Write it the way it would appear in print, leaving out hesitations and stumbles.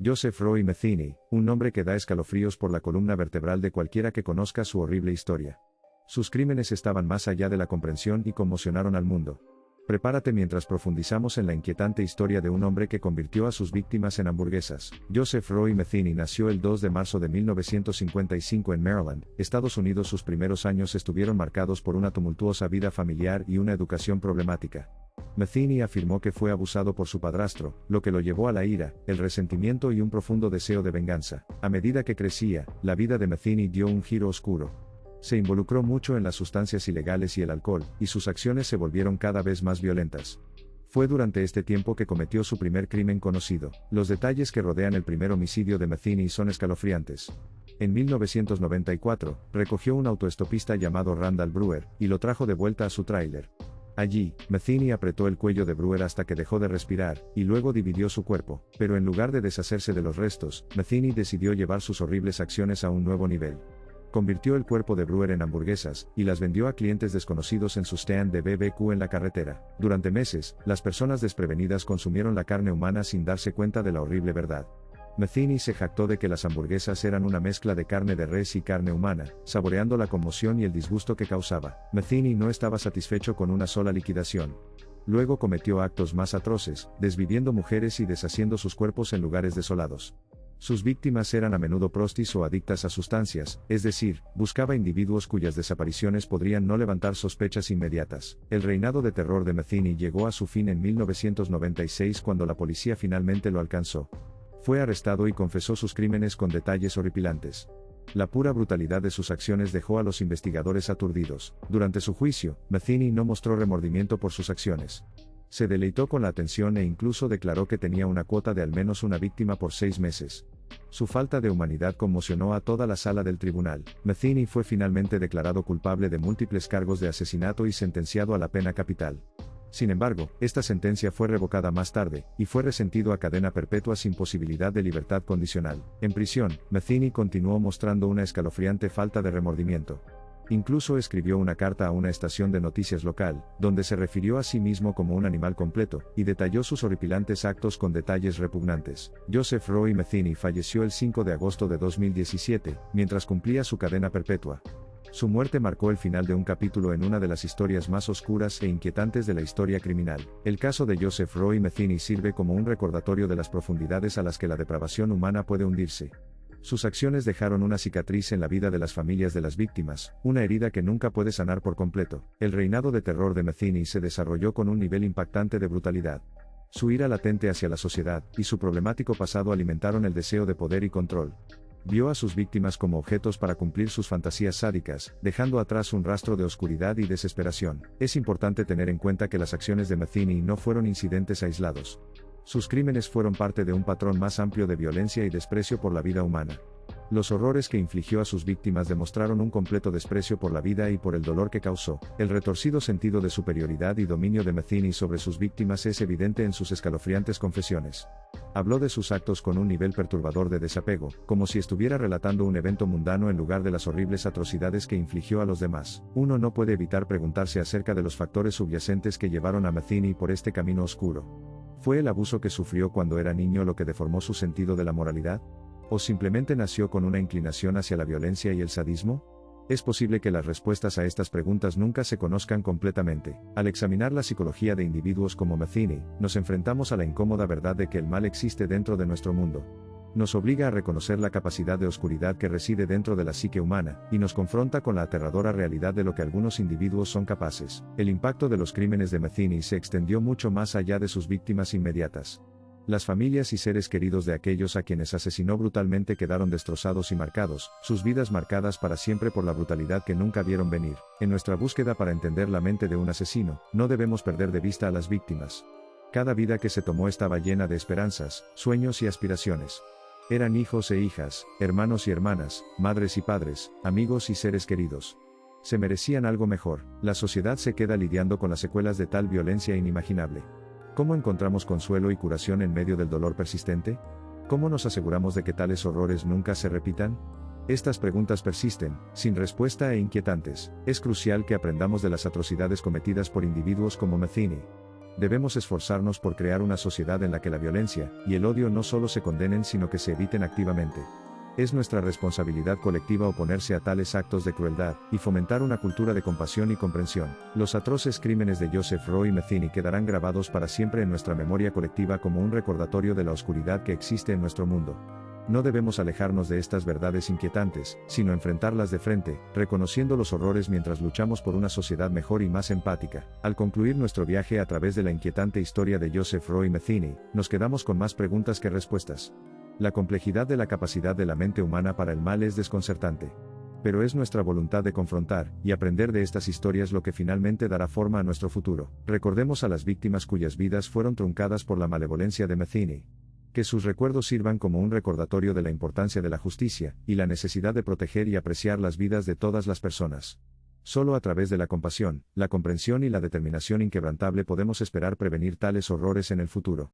Joseph Roy Metheny, un nombre que da escalofríos por la columna vertebral de cualquiera que conozca su horrible historia. Sus crímenes estaban más allá de la comprensión y conmocionaron al mundo. Prepárate mientras profundizamos en la inquietante historia de un hombre que convirtió a sus víctimas en hamburguesas. Joseph Roy Metheny nació el 2 de marzo de 1955 en Maryland, Estados Unidos. Sus primeros años estuvieron marcados por una tumultuosa vida familiar y una educación problemática. Metheny afirmó que fue abusado por su padrastro, lo que lo llevó a la ira, el resentimiento y un profundo deseo de venganza. A medida que crecía, la vida de Metheny dio un giro oscuro. Se involucró mucho en las sustancias ilegales y el alcohol, y sus acciones se volvieron cada vez más violentas. Fue durante este tiempo que cometió su primer crimen conocido. Los detalles que rodean el primer homicidio de Metheny son escalofriantes. En 1994, recogió un autoestopista llamado Randall Brewer, y lo trajo de vuelta a su tráiler. Allí, Metheny apretó el cuello de Brewer hasta que dejó de respirar, y luego dividió su cuerpo. Pero en lugar de deshacerse de los restos, Metheny decidió llevar sus horribles acciones a un nuevo nivel. Convirtió el cuerpo de Brewer en hamburguesas, y las vendió a clientes desconocidos en su stand de BBQ en la carretera. Durante meses, las personas desprevenidas consumieron la carne humana sin darse cuenta de la horrible verdad. Metheny se jactó de que las hamburguesas eran una mezcla de carne de res y carne humana, saboreando la conmoción y el disgusto que causaba. Metheny no estaba satisfecho con una sola liquidación. Luego cometió actos más atroces, desviviendo mujeres y deshaciendo sus cuerpos en lugares desolados. Sus víctimas eran a menudo prostis o adictas a sustancias, es decir, buscaba individuos cuyas desapariciones podrían no levantar sospechas inmediatas. El reinado de terror de Metheny llegó a su fin en 1996 cuando la policía finalmente lo alcanzó. Fue arrestado y confesó sus crímenes con detalles horripilantes. La pura brutalidad de sus acciones dejó a los investigadores aturdidos. Durante su juicio, Metheny no mostró remordimiento por sus acciones. Se deleitó con la atención e incluso declaró que tenía una cuota de al menos una víctima por 6 meses. Su falta de humanidad conmocionó a toda la sala del tribunal. Metheny fue finalmente declarado culpable de múltiples cargos de asesinato y sentenciado a la pena capital. Sin embargo, esta sentencia fue revocada más tarde, y fue resentido a cadena perpetua sin posibilidad de libertad condicional. En prisión, Metheny continuó mostrando una escalofriante falta de remordimiento. Incluso escribió una carta a una estación de noticias local, donde se refirió a sí mismo como un animal completo, y detalló sus horripilantes actos con detalles repugnantes. Joseph Roy Metheny falleció el 5 de agosto de 2017, mientras cumplía su cadena perpetua. Su muerte marcó el final de un capítulo en una de las historias más oscuras e inquietantes de la historia criminal. El caso de Joseph Roy Metheny sirve como un recordatorio de las profundidades a las que la depravación humana puede hundirse. Sus acciones dejaron una cicatriz en la vida de las familias de las víctimas, una herida que nunca puede sanar por completo. El reinado de terror de Metheny se desarrolló con un nivel impactante de brutalidad. Su ira latente hacia la sociedad, y su problemático pasado alimentaron el deseo de poder y control. Vio a sus víctimas como objetos para cumplir sus fantasías sádicas, dejando atrás un rastro de oscuridad y desesperación. Es importante tener en cuenta que las acciones de Metheny no fueron incidentes aislados. Sus crímenes fueron parte de un patrón más amplio de violencia y desprecio por la vida humana. Los horrores que infligió a sus víctimas demostraron un completo desprecio por la vida y por el dolor que causó. El retorcido sentido de superioridad y dominio de Metheny sobre sus víctimas es evidente en sus escalofriantes confesiones. Habló de sus actos con un nivel perturbador de desapego, como si estuviera relatando un evento mundano en lugar de las horribles atrocidades que infligió a los demás. Uno no puede evitar preguntarse acerca de los factores subyacentes que llevaron a Metheny por este camino oscuro. ¿Fue el abuso que sufrió cuando era niño lo que deformó su sentido de la moralidad? ¿O simplemente nació con una inclinación hacia la violencia y el sadismo? Es posible que las respuestas a estas preguntas nunca se conozcan completamente. Al examinar la psicología de individuos como Metheny, nos enfrentamos a la incómoda verdad de que el mal existe dentro de nuestro mundo. Nos obliga a reconocer la capacidad de oscuridad que reside dentro de la psique humana, y nos confronta con la aterradora realidad de lo que algunos individuos son capaces. El impacto de los crímenes de Metheny se extendió mucho más allá de sus víctimas inmediatas. Las familias y seres queridos de aquellos a quienes asesinó brutalmente quedaron destrozados y marcados, sus vidas marcadas para siempre por la brutalidad que nunca vieron venir. En nuestra búsqueda para entender la mente de un asesino, no debemos perder de vista a las víctimas. Cada vida que se tomó estaba llena de esperanzas, sueños y aspiraciones. Eran hijos e hijas, hermanos y hermanas, madres y padres, amigos y seres queridos. Se merecían algo mejor. La sociedad se queda lidiando con las secuelas de tal violencia inimaginable. ¿Cómo encontramos consuelo y curación en medio del dolor persistente? ¿Cómo nos aseguramos de que tales horrores nunca se repitan? Estas preguntas persisten, sin respuesta e inquietantes. Es crucial que aprendamos de las atrocidades cometidas por individuos como Metheny. Debemos esforzarnos por crear una sociedad en la que la violencia y el odio no solo se condenen sino que se eviten activamente. Es nuestra responsabilidad colectiva oponerse a tales actos de crueldad, y fomentar una cultura de compasión y comprensión. Los atroces crímenes de Joseph Roy Matheny quedarán grabados para siempre en nuestra memoria colectiva como un recordatorio de la oscuridad que existe en nuestro mundo. No debemos alejarnos de estas verdades inquietantes, sino enfrentarlas de frente, reconociendo los horrores mientras luchamos por una sociedad mejor y más empática. Al concluir nuestro viaje a través de la inquietante historia de Joseph Roy Matheny, nos quedamos con más preguntas que respuestas. La complejidad de la capacidad de la mente humana para el mal es desconcertante. Pero es nuestra voluntad de confrontar y aprender de estas historias lo que finalmente dará forma a nuestro futuro. Recordemos a las víctimas cuyas vidas fueron truncadas por la malevolencia de Matheny. Que sus recuerdos sirvan como un recordatorio de la importancia de la justicia, y la necesidad de proteger y apreciar las vidas de todas las personas. Solo a través de la compasión, la comprensión y la determinación inquebrantable podemos esperar prevenir tales horrores en el futuro.